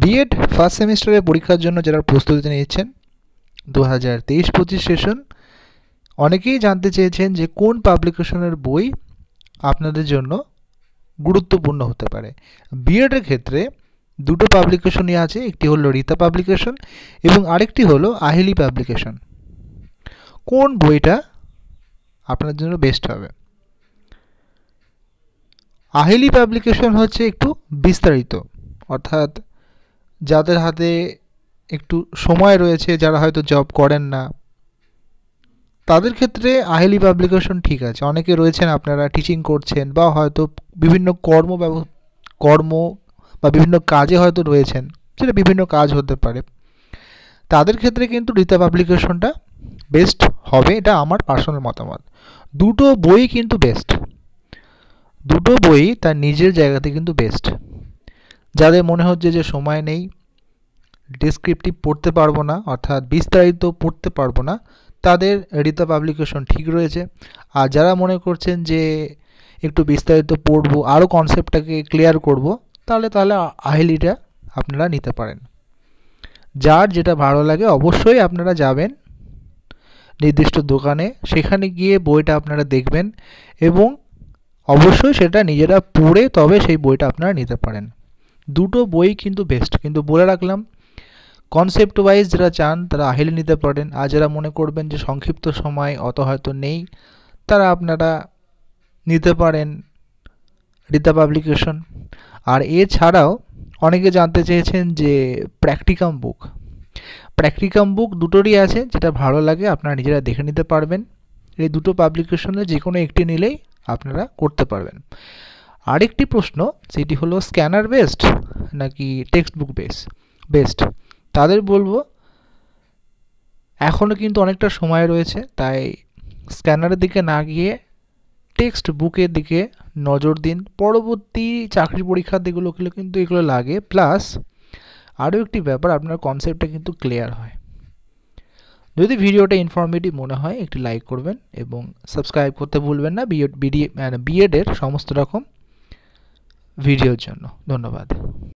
BEd first সেমিস্টারের পরীক্ষার জন্য যারা প্রস্তুতি নিচ্ছেন 2023-25 সেশন, অনেকেই জানতে চেয়েছেন যে কোন পাবলিকেশনের বই আপনাদের জন্য গুরুত্বপূর্ণ হতে পারে। বিএডের ক্ষেত্রে দুটো পাবলিকেশনই আছে, একটি হলো রীতা পাবলিকেশন এবং আরেকটি হলো আহেলি পাবলিকেশন। কোন বইটা আপনার জন্য বেস্ট হবে? আহেলি পাবলিকেশন হচ্ছে একটু বিস্তারিত, অর্থাৎ যাদের হাতে একটু সময় রয়েছে, যারা হয়তো জব করেন না, তাদের ক্ষেত্রে আহেলি পাবলিকেশন ঠিক আছে। অনেকে রয়েছেন আপনারা টিচিং করছেন বা হয়তো বিভিন্ন কর্ম বা বিভিন্ন কাজে হয়তো রয়েছেন, সেটা বিভিন্ন কাজ হতে পারে, তাদের ক্ষেত্রে কিন্তু রীতা পাবলিকেশনটা বেস্ট হবে, এটা আমার পার্সোনাল মতামত। দুটো বই কিন্তু বেস্ট, দুটো বই তার নিজের জায়গাতে কিন্তু বেস্ট। যাদের মনে হচ্ছে যে সময় নেই, ডেসক্রিপটিভ পড়তে পারবো না, অর্থাৎ বিস্তারিত পড়তে পারবো না, তাদের রীতা পাবলিকেশন ঠিক রয়েছে। আর যারা মনে করছেন যে একটু বিস্তারিত পড়বো, আরও কনসেপ্টটাকে ক্লিয়ার করব, তাহলে আহেলিটা আপনারা নিতে পারেন। যার যেটা ভালো লাগে অবশ্যই আপনারা যাবেন নির্দিষ্ট দোকানে, সেখানে গিয়ে বইটা আপনারা দেখবেন এবং অবশ্যই সেটা নিজেরা পড়ে তবে সেই বইটা আপনারা নিতে পারেন। দুটো বই কিন্তু বেস্ট, কিন্তু বলে রাখলাম কনসেপ্ট ওয়াইজ যারা চান তারা আহেলি নিতে পারেন, আর যারা মনে করবেন যে সংক্ষিপ্ত সময় অত হয়তো নেই, তারা আপনারা নিতে পারেন রীতা পাবলিকেশন। আর এছাড়াও অনেকে জানতে চেয়েছেন যে প্র্যাকটিকাম বুক দুটোরই আছে, যেটা ভালো লাগে আপনারা নিজেরা দেখে নিতে পারবেন। এই দুটো পাবলিকেশনে যে কোনো একটি নিলেই আপনারা করতে পারবেন। আরেকটি প্রশ্ন, সেটি হলো স্ক্যানার বেস্ট নাকি টেক্সট বুক বেস্ট। তাদের বলবো এখনও কিন্তু অনেকটা সময় রয়েছে, তাই স্ক্যানারের দিকে না গিয়ে টেক্সট বুকের দিকে নজর দিন। পরবর্তী চাকরি পরীক্ষার দিকগুলো কিন্তু এগুলো লাগে, প্লাস আরও একটি ব্যাপার, আপনার কনসেপ্টটা কিন্তু ক্লিয়ার হয়। যদি ভিডিওটা ইনফরমেটিভ মনে হয় একটি লাইক করবেন এবং সাবস্ক্রাইব করতে ভুলবেন না বিএডের সমস্ত রকম ভিডিওর জন্য। ধন্যবাদ।